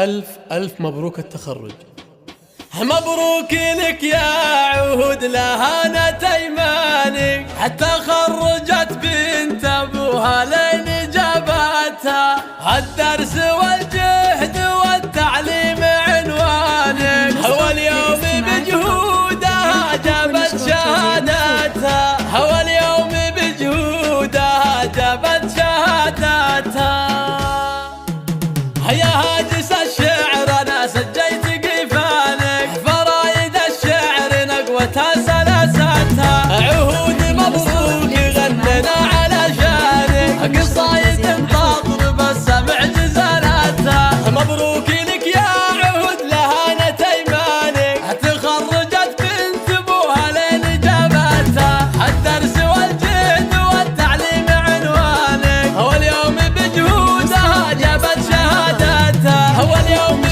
ألف ألف مبروك التخرج. مبروك لك يا عهود لهانت ايمانك، حتى خرجت بنت ابوها لين جابتها، الدرس والجهد والتعليم عنوانك، هو اليوم بجهودها جابت شهادتها، هو اليوم بجهودها جابت شهادتها. يا هاجس الشعر انا سجيت سلاستها، عهود مبروك غننا على شانك، قصايد تضرب السمع جزالاتها. مبروك لك يا عهود لهانت ايمانك، تخرجت بنت ابوها لين جابتها، الدرس والجهد والتعليم عنوانك، هو اليوم بجهودها جابت شهادتها، هو اليوم